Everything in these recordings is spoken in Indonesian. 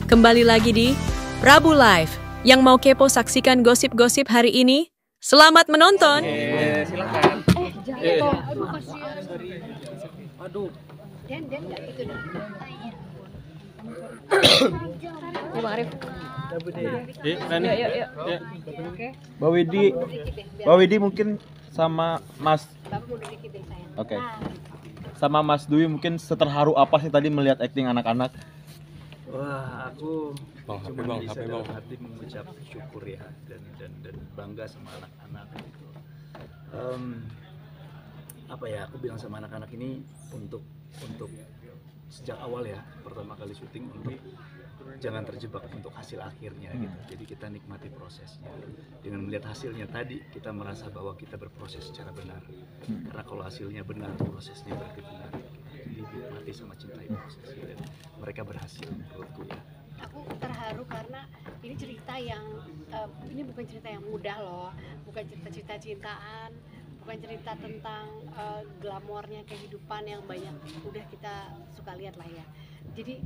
Kembali lagi di Prabu Live. Yang mau kepo saksikan gosip-gosip hari ini, selamat menonton. Silakan. Jatuh. Aduh, kasihan. Aduh. Den nggak gitu dong. Ya, Bang Arif. Nani. Yuk. Oke. Mbak Widi mungkin sama Mas Bapak mundur dikit deh sayang. Oke. Nah, sama Mas Dwi mungkin seterharu apa sih tadi melihat acting anak-anak? Wah, aku Bang, cuma HP, bisa Bang. dalam hati mengucap syukur ya dan bangga sama anak-anak gitu. Apa ya, aku bilang sama anak-anak ini untuk sejak awal ya, pertama kali syuting untuk jangan terjebak untuk hasil akhirnya gitu. Jadi kita nikmati prosesnya. Dengan melihat hasilnya tadi kita merasa bahwa kita berproses secara benar. Karena kalau hasilnya benar, prosesnya berarti benar. Jadi nikmati sama cintai prosesnya dan mereka berhasil menurutku ya. aku terharu karena ini cerita yang ini bukan cerita yang mudah loh, bukan cerita cintaan, bukan cerita tentang glamornya kehidupan yang banyak udah kita suka lihat lah ya. Jadi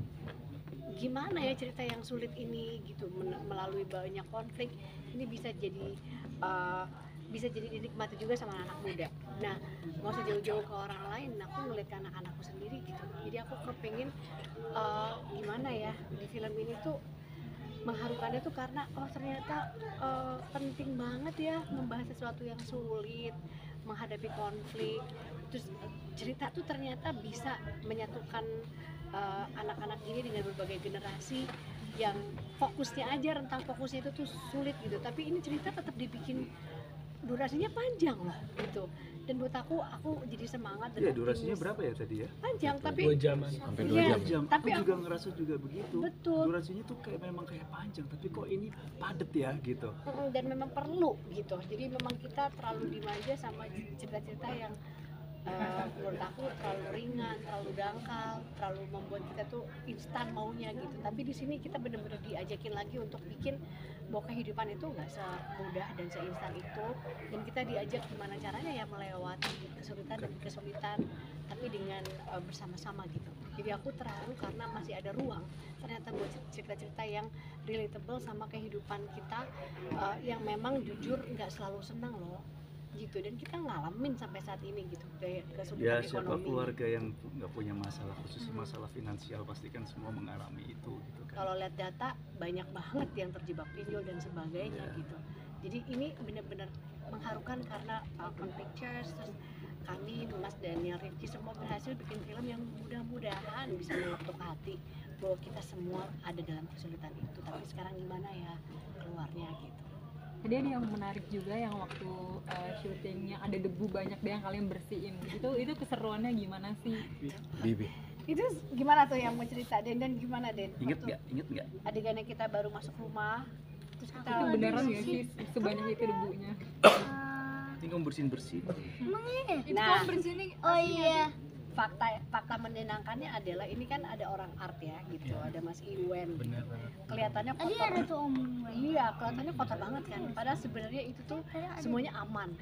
gimana ya cerita yang sulit ini gitu melalui banyak konflik ini bisa jadi dinikmati juga sama anak muda. Nah, nggak usah jauh-jauh ke orang lain, aku ngeliat ke anak-anakku sendiri gitu. Jadi aku kepingin gimana ya di film ini tuh mengharukannya tuh karena ternyata penting banget ya membahas sesuatu yang sulit, menghadapi konflik. Terus cerita tuh ternyata bisa menyatukan anak-anak ini dengan berbagai generasi yang fokusnya aja rentang fokusnya itu tuh sulit gitu. Tapi ini cerita tetap dibikin durasinya panjang loh gitu. Dan buat aku jadi semangat dan Iya, durasinya optimis. berapa ya tadi ya? Panjang tapi 2 jaman. Sampai Iya, 2 jam. tapi aku juga ngerasa juga begitu. Betul. Durasinya tuh memang kayak panjang, tapi kok ini padet ya gitu. dan memang perlu gitu. Jadi memang kita terlalu dimanja sama cerita-cerita yang menurut aku terlalu ringan, terlalu dangkal, terlalu membuat kita tuh instan maunya gitu. Tapi di sini kita benar-benar diajakin lagi untuk bikin bahwa kehidupan itu nggak semudah dan seinstan itu, dan kita diajak gimana caranya ya melewati kesulitan dan kesulitan, tapi dengan bersama-sama gitu. Jadi aku terharu karena masih ada ruang ternyata buat cerita-cerita yang relatable sama kehidupan kita yang memang jujur nggak selalu senang loh gitu, dan kita ngalamin sampai saat ini gitu kayak Ya, kesulitan siapa ekonomi. keluarga yang nggak punya masalah, khususnya masalah finansial, pasti kan semua mengalami itu gitu kan. Kalau lihat data banyak banget yang terjebak pinjol dan sebagainya Ya. gitu. Jadi ini benar-benar mengharukan karena Falcon Pictures, terus kami Mas Daniel, Rifki semua berhasil bikin film yang mudah-mudahan bisa mengetuk hati bahwa kita semua ada dalam kesulitan itu, tapi sekarang gimana ya keluarnya gitu. Tadi ada yang menarik juga yang waktu syutingnya ada debu banyak deh yang kalian bersihin. Itu keseruannya gimana sih? Bibi. Itu gimana tuh yang mau cerita dan gimana Den? Ingat Waktu nggak? adegannya kita baru masuk rumah, terus kita Itu beneran ya sih sebanyak itu debunya? Ini kamu bersin. Nah, Oh iya. fakta menyenangkannya adalah ini kan ada orang art ya gitu, ada Mas Iwen. Benar. Kelihatannya Tadi kotor. ada tuh om. Iya, kelihatannya kotor banget kan. Padahal sebenarnya itu tuh semuanya aman.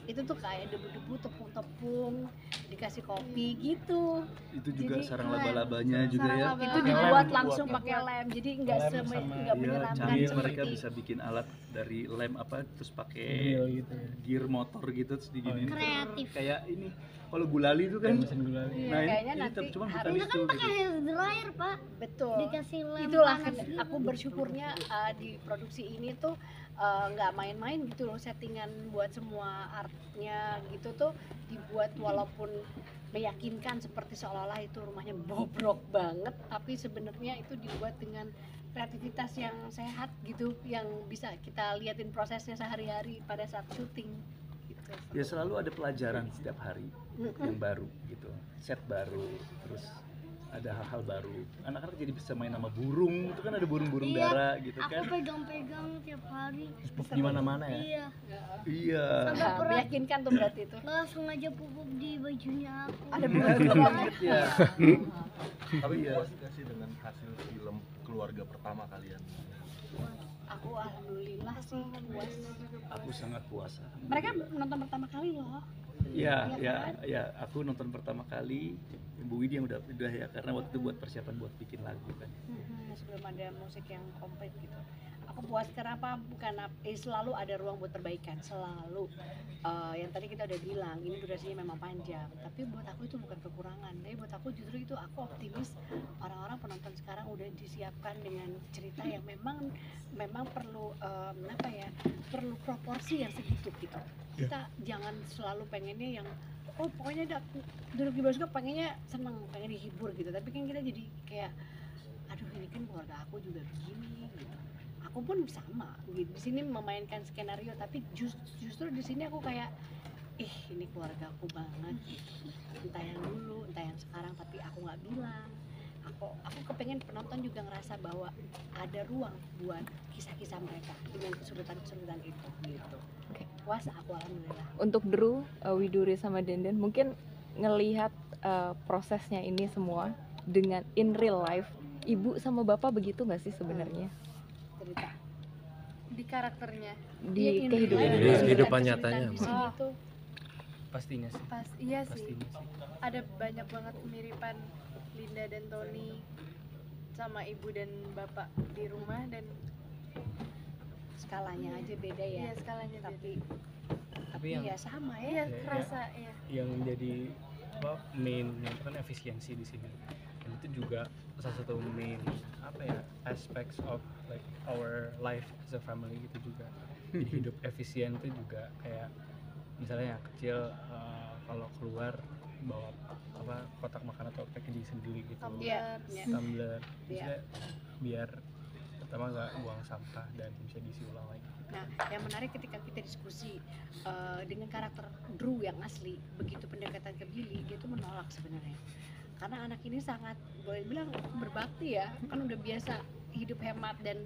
Itu tuh kayak debu-debu, tepung-tepung, dikasih kopi gitu. Itu juga Jadi, sarang laba-labanya juga ya. Itu dibuat langsung pakai lem. Jadi nggak Iya, menyeramkan canggih mereka seperti bisa bikin alat dari lem terus pakai gear motor gitu terus diginiin. Kreatif. Kayak ini kalau gulali itu kan. Iya, kayaknya nanti cuma bukan harus Itu kan itu. pakai hair dryer pak. betul. Dikasih lem Itulah panas kan gitu. aku bersyukurnya di produksi ini tuh nggak main-main gitu loh, settingan buat semua artnya gitu tuh dibuat walaupun meyakinkan seperti seolah-olah itu rumahnya bobrok banget, tapi sebenarnya itu dibuat dengan kreativitas yang sehat gitu, yang bisa kita liatin prosesnya sehari-hari pada saat syuting gitu. Ya selalu ada pelajaran setiap hari yang baru gitu. Set baru, terus ada hal-hal baru. Anak-anak jadi bisa main sama burung, itu kan ada burung-burung Iya, dara gitu Aku kan. pegang-pegang tiap hari. Di mana-mana ya. Iya. Iya. Nah, meyakinkan tuh berarti itu. Nggak sengaja pupuk di bajunya aku. Ada burung-burung. Ya. Tapi Iya. puas gak sih dengan hasil film keluarga pertama kalian? Aku alhamdulillah sih puas. Aku sangat puas. Mereka nonton pertama kali loh. Ya, aku nonton pertama kali Bu Widi yang udah ya, karena waktu itu buat persiapan buat bikin lagu kan. sebelum ada musik yang komplit gitu. Aku puas kenapa? Bukan selalu ada ruang buat perbaikan, selalu. Yang tadi kita udah bilang, ini durasinya memang panjang, tapi buat aku itu bukan kekurangan. Tapi buat aku justru itu aku optimis orang-orang penonton sekarang udah disiapkan dengan cerita yang memang perlu perlu proporsi yang segitu gitu. Kita jangan selalu pengennya yang pokoknya duduk di bioskop pengennya seneng, pengen dihibur gitu. Tapi kan kita jadi kayak aduh ini kan keluarga aku juga begini gitu. Aku pun sama gitu. Di sini memainkan skenario tapi justru di sini aku kayak ini keluarga aku banget gitu. Entah yang dulu, entah yang sekarang tapi aku nggak bilang. Aku kepengen penonton juga ngerasa bahwa ada ruang buat kisah-kisah mereka dengan kesulitan-kesulitan itu gitu. Puas aku alhamdulillah. Untuk Drew, Widuri sama Denden mungkin ngelihat prosesnya ini semua dengan in real life, ibu sama bapak begitu nggak sih sebenarnya? Cerita Di karakternya, Di kehidupan nyatanya. pastinya sih. Iya sih. Pastinya sih. Ada banyak banget kemiripan Linda dan Tony sama ibu dan bapak di rumah, dan skalanya aja beda ya. iya skalanya Tapi yang ya sama iya ya. kerasa ya. yang menjadi main itu kan efisiensi di sini. Dan itu juga salah satu main aspects of like our life as a family gitu juga. Jadi hidup efisien itu juga kayak misalnya yang kecil kalau keluar bawa kotak makan atau packaging sendiri gitu. Iya. Tumbler. Iya. Maksudnya biar pertama nggak buang sampah dan bisa diisi ulang lagi. Nah, yang menarik ketika kita diskusi dengan karakter Drew yang asli, begitu pendekatan ke Billy, dia tuh menolak sebenarnya. Karena anak ini sangat, boleh bilang berbakti ya, kan udah biasa hidup hemat dan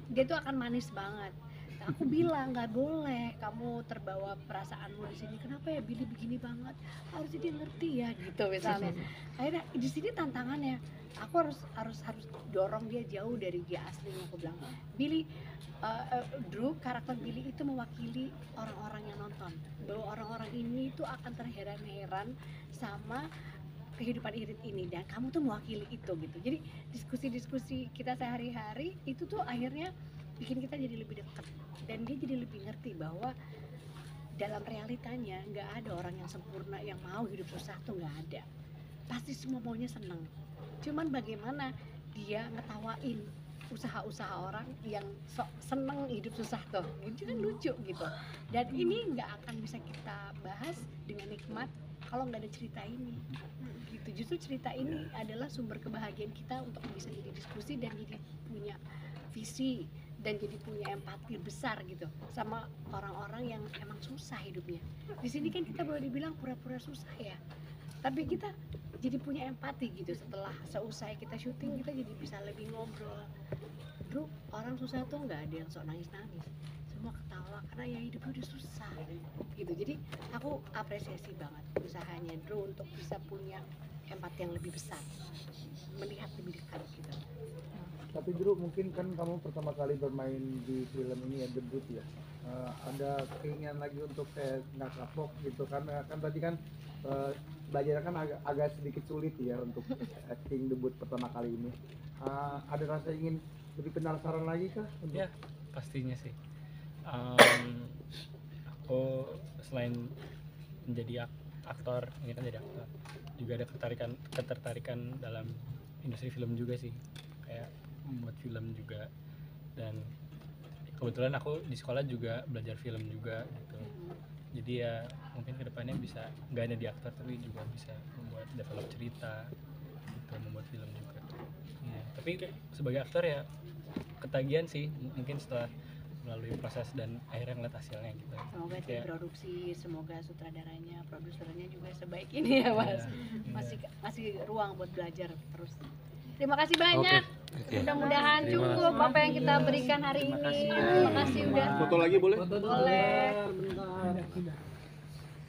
dia tuh akan manis banget. Nah, aku bilang nggak boleh kamu terbawa perasaanmu di sini. Kenapa ya Billy begini banget? Harus dia ngerti ya gitu misalnya. Akhirnya di sini tantangannya, aku harus dorong dia jauh dari dia aslinya. Aku bilang Billy, Drew, karakter Billy itu mewakili orang-orang yang nonton, bahwa orang-orang ini tuh akan terheran-heran sama kehidupan Irit ini, dan kamu tuh mewakili itu gitu. Jadi diskusi-diskusi kita sehari-hari itu tuh akhirnya bikin kita jadi lebih dekat, dan dia jadi lebih ngerti bahwa dalam realitanya nggak ada orang yang sempurna yang mau hidup susah tuh nggak ada. Pasti semua maunya seneng. Cuman bagaimana dia ngetawain usaha-usaha orang yang seneng hidup susah tuh, itu kan lucu gitu. Dan ini nggak akan bisa kita bahas dengan nikmat kalau nggak ada cerita ini gitu. Justru cerita ini adalah sumber kebahagiaan kita untuk bisa jadi diskusi dan jadi punya visi dan jadi punya empati besar gitu sama orang-orang yang emang susah hidupnya. Di sini kan kita boleh dibilang pura-pura susah ya, tapi kita jadi punya empati gitu. Setelah seusai kita syuting, kita jadi bisa lebih ngobrol. Bro, orang susah tuh nggak ada yang sok nangis-nangis, semua ketawa karena ya hidupnya udah susah gitu. Jadi aku apresiasi banget usahanya Drew untuk bisa punya empati yang lebih besar, melihat lebih dekat gitu. Tapi Drew, mungkin kan kamu pertama kali bermain di film ini ya, debut ya, ada keinginan lagi untuk kayak nggak kapok gitu kan tadi kan belajar kan agak sedikit sulit ya untuk acting debut pertama kali ini. Ada rasa ingin lebih penasaran lagi kah? Ya pastinya sih. Aku selain menjadi aktor, ini kan jadi aktor, juga ada ketertarikan dalam industri film juga sih, kayak membuat film juga. Dan kebetulan aku di sekolah juga belajar film juga gitu. Jadi ya mungkin kedepannya bisa nggak hanya di aktor tapi juga bisa membuat develop cerita gitu, membuat film juga ya. Tapi sebagai aktor ya ketagihan sih mungkin setelah melalui proses dan akhirnya ngeliat hasilnya gitu. Semoga tim produksi, semoga sutradaranya, produsernya juga sebaik ini ya Mas. Masih ruang buat belajar terus. Terima kasih banyak. Mudah-mudahan cukup apa yang kita berikan hari ini. Terima kasih udah. Foto lagi boleh? Boleh.